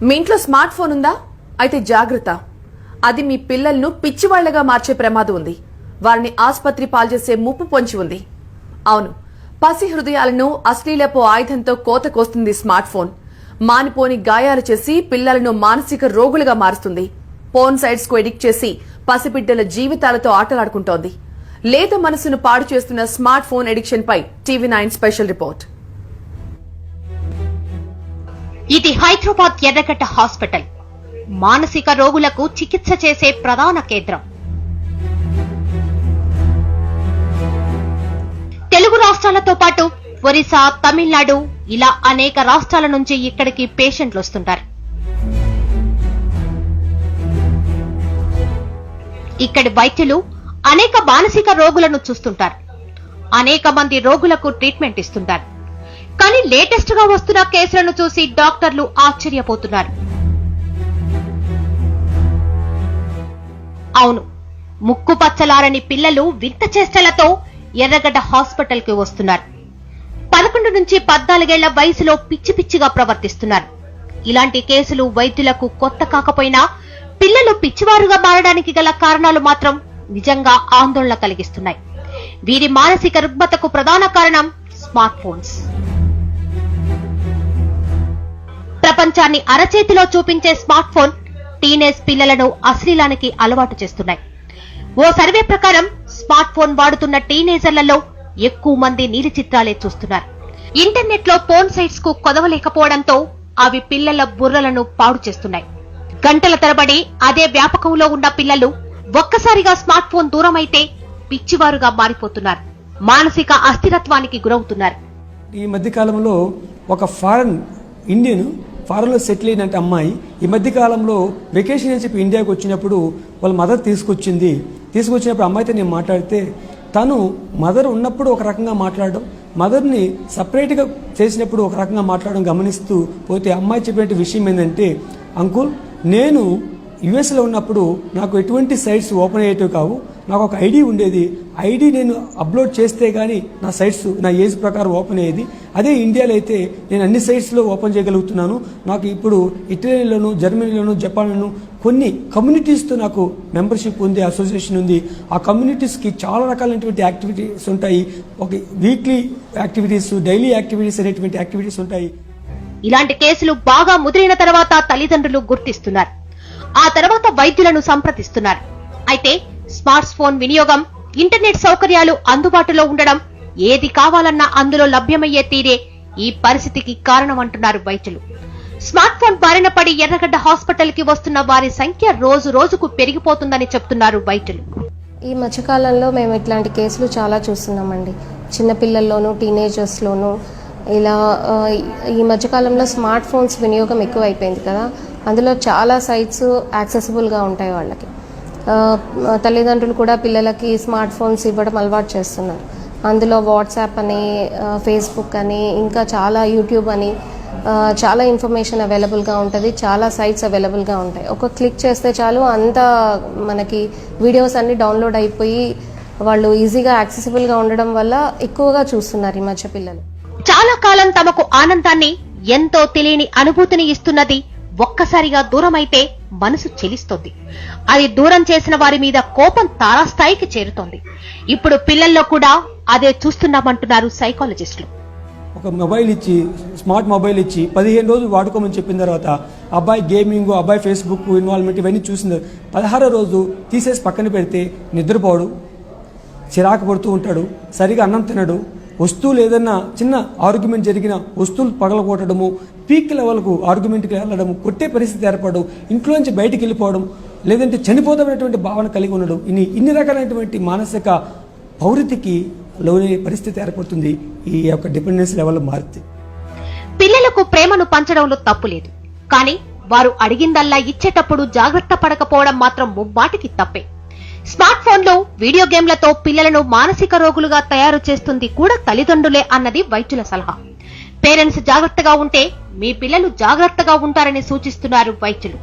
మీ ఇంట్లో smart phone ఉందా? అయితే జాగ్రత్త. అది మీ పిల్లలను పిచ్చివాళ్లగా మార్చే ప్రమాదం ఉంది. వారిని ఆసుపత్రి పాల్చేసే ముప్పు పొంచి ఉంది. అవును, పసి హృదయాలను అశ్లీలపు ఆయుధంతో కోత కోస్తుంది స్మార్ట్ ఫోన్. మానిపోని గాయాలు చేసి పిల్లలను మానసిక రోగులుగా మారుస్తుంది. పోర్న్ సైట్స్ కు ఎడిక్ట్ చేసి పసిబిడ్డల జీవితాలతో ఆటలాడుకుంటోంది. లేత మనసును పాడు చేస్తున్న స్మార్ట్ ఫోన్ ఎడిక్షన్ పై TV9 స్పెషల్ రిపోర్ట్. ఇది హైదరాబాద్ ఎర్రగడ్డ హాస్పిటల్, మానసిక రోగులకు చికిత్స చేసే ప్రధాన కేంద్రం. తెలుగు రాష్ట్రాలతో పాటు ఒరిస్సా, తమిళనాడు ఇలా అనేక రాష్ట్రాల నుంచి ఇక్కడికి పేషెంట్లు వస్తుంటారు. ఇక్కడి వైద్యులు అనేక మానసిక రోగులను చూస్తుంటారు. అనేక మంది రోగులకు ట్రీట్మెంట్ ఇస్తుంటారు. కానీ లేటెస్ట్ గా వస్తున్న కేసులను చూసి డాక్టర్లు ఆశ్చర్యపోతున్నారు. అవును, ముక్కు పచ్చలారని పిల్లలు వింత చేష్టలతో ఎర్రగడ్డ హాస్పిటల్ కి వస్తున్నారు. 11 నుంచి 14 ఏళ్ల వయసులో పిచ్చి పిచ్చిగా ప్రవర్తిస్తున్నారు. ఇలాంటి కేసులు వైద్యులకు కొత్త కాకపోయినా పిల్లలు పిచ్చివారుగా మారడానికి గల కారణాలు మాత్రం నిజంగా ఆందోళన కలిగిస్తున్నాయి. వీరి మానసిక రుగ్మతకు ప్రధాన కారణం స్మార్ట్ ఫోన్స్. ప్రపంచాన్ని అరచేతిలో చూపించే స్మార్ట్ ఫోన్ టీనేజ్ పిల్లలను అశ్లీలానికి అలవాటు చేస్తున్నాయి. ఓ సర్వే ప్రకారం స్మార్ట్ ఫోన్ వాడుతున్న టీనేజర్లలో ఎక్కువ మంది నీలి చిత్రాలే చూస్తున్నారు. ఇంటర్నెట్ లో పోర్న్ సైట్స్ కు కొదవలేకపోవడంతో అవి పిల్లల బుర్రలను పాడు చేస్తున్నాయి. గంటల తరబడి అదే వ్యాపకంలో ఉన్న పిల్లలు ఒక్కసారిగా స్మార్ట్ ఫోన్ దూరమైతే పిచ్చివారుగా మారిపోతున్నారు. మానసిక అస్థిరత్వానికి గురవుతున్నారు. ఈ మధ్య కాలంలో ఒక ఇండియన్ ఫారెన్ లో సెటిల్ అయిన అమ్మాయి ఈ మధ్య కాలంలో వెకేషన్ అని చెప్పి ఇండియాకి వచ్చినప్పుడు వాళ్ళ మదర్ తీసుకొచ్చినప్పుడు అమ్మాయితో నేను మాట్లాడితే తను మదర్ ఉన్నప్పుడు ఒక రకంగా మాట్లాడడం, మదర్ని సపరేట్గా చేసినప్పుడు ఒక రకంగా మాట్లాడడం గమనిస్తూ పోతే అమ్మాయి చెప్పిన విషయం ఏంటంటే, అంకుల్ నేను యుఎస్లో ఉన్నప్పుడు నాకు ఎటువంటి సైట్స్ ఓపెన్ అయ్యేటివి కావు. నాకు ఒక ఐడి ఉండేది. ఐడి నేను అప్లోడ్ చేస్తే కానీ నా సైట్స్ నా ఏజ్ ప్రకారం ఓపెన్ అయ్యేది. అదే ఇండియాలో అయితే నేను అన్ని సైట్స్లో ఓపెన్ చేయగలుగుతున్నాను. నాకు ఇప్పుడు ఇటలీలోను, జర్మనీలోను, జపాన్లోను కొన్ని కమ్యూనిటీస్తో నాకు మెంబర్షిప్ ఉంది, అసోసియేషన్ ఉంది. ఆ కమ్యూనిటీస్కి చాలా రకాలైనటువంటి యాక్టివిటీస్ ఉంటాయి. ఒక వీక్లీ యాక్టివిటీస్, డైలీ యాక్టివిటీస్ అనేటువంటి యాక్టివిటీస్ ఉంటాయి. ఇలాంటి కేసులు బాగా ముదిరిన తర్వాత తల్లిదండ్రులు గుర్తిస్తున్నారు. ఆ తర్వాత వైద్యులను సంప్రదిస్తున్నారు. అయితే స్మార్ట్ ఫోన్ వినియోగం, ఇంటర్నెట్ సౌకర్యాలు అందుబాటులో ఉండడం, ఏది కావాలన్నా అందులో లభ్యమయ్యే తీరే ఈ పరిస్థితికి కారణమంటున్నారు వైద్యులు. స్మార్ట్ ఫోన్ బారిన పడి ఎర్రగడ్డ హాస్పిటల్ కి వస్తున్న వారి సంఖ్య రోజు రోజుకు పెరిగిపోతుందని చెప్తున్నారు వైద్యులు. ఈ మధ్యకాలంలో మేము ఇట్లాంటి కేసులు చాలా చూస్తున్నామండి. చిన్నపిల్లల్లోనూ, టీనేజర్స్లోనూ ఇలా ఈ మధ్యకాలంలో స్మార్ట్ ఫోన్స్ వినియోగం ఎక్కువ అయిపోయింది కదా. అందులో చాలా సైట్స్ యాక్సెసిబుల్గా ఉంటాయి వాళ్ళకి. తల్లిదండ్రులు కూడా పిల్లలకి స్మార్ట్ ఫోన్స్ ఇవ్వడం అలవాటు చేస్తున్నారు. అందులో వాట్సాప్ అని, ఫేస్బుక్ అని, ఇంకా చాలా యూట్యూబ్ అని చాలా ఇన్ఫర్మేషన్ అవైలబుల్గా ఉంటుంది. చాలా సైట్స్ అవైలబుల్గా ఉంటాయి. ఒక క్లిక్ చేస్తే చాలు అంతా మనకి వీడియోస్ అన్ని డౌన్లోడ్ అయిపోయి వాళ్ళు ఈజీగా యాక్సెసిబుల్గా ఉండడం వల్ల ఎక్కువగా చూస్తున్నారు ఈ మధ్య పిల్లలు. చాలా కాలం తమకు ఆనందాన్ని, ఎంతో తెలియని అనుభూతిని ఇస్తున్నది ఒక్కసారిగా దూరమైతే మనసు చెలిస్తోంది. అది దూరం చేసిన వారి మీద కోపం తారాస్థాయికి చేరుతోంది. ఇప్పుడు పిల్లల్లో కూడా అదే చూస్తున్నామంటున్నారు సైకాలజిస్టులు. ఒక మొబైల్ ఇచ్చి, స్మార్ట్ మొబైల్ ఇచ్చి 15 రోజులు వాడుకోమని చెప్పిన తర్వాత అబ్బాయి గేమింగ్, అబ్బాయి ఫేస్బుక్ ఇన్వాల్వ్మెంట్ ఇవన్నీ చూసిన 16వ రోజు తీసేసి పక్కన పెడితే నిద్రపోవడం, చిరాకు పడుతూ ఉంటాడు, సరిగా అన్నం తినడు, వస్తువులు ఏదన్నా చిన్న ఆర్గ్యుమెంట్ జరిగిన వస్తువులు పగలగొట్టడము, పీక్ లెవెల్కు ఆర్గ్యుమెంట్కి వెళ్ళడము, కొట్టే పరిస్థితి ఏర్పడడం, ఇంట్లో నుంచి బయటికి వెళ్ళిపోవడం, లేదంటే చనిపోతామనేటువంటి భావన కలిగి ఉండడం, ఇన్ని రకాలైనటువంటి మానసిక పౌరితికి లోనే పరిస్థితి ఏర్పడుతుంది ఈ యొక్క డిపెండెన్స్ లెవెల్ మారితే. పిల్లలకు ప్రేమను పంచడంలో తప్పు లేదు. కానీ వారు అడిగిందల్లా ఇచ్చేటప్పుడు జాగ్రత్త పడకపోవడం మాత్రం ముమ్మాటికి తప్పే. స్మార్ట్ ఫోన్లో వీడియో గేమ్లతో పిల్లలను మానసిక రోగులుగా తయారు చేస్తుంది కూడా తల్లిదండ్రులే అన్నది వైద్యుల సలహా. పేరెంట్స్ జాగ్రత్తగా ఉంటే మీ పిల్లలు జాగ్రత్తగా ఉంటారని సూచిస్తున్నారు వైద్యులు.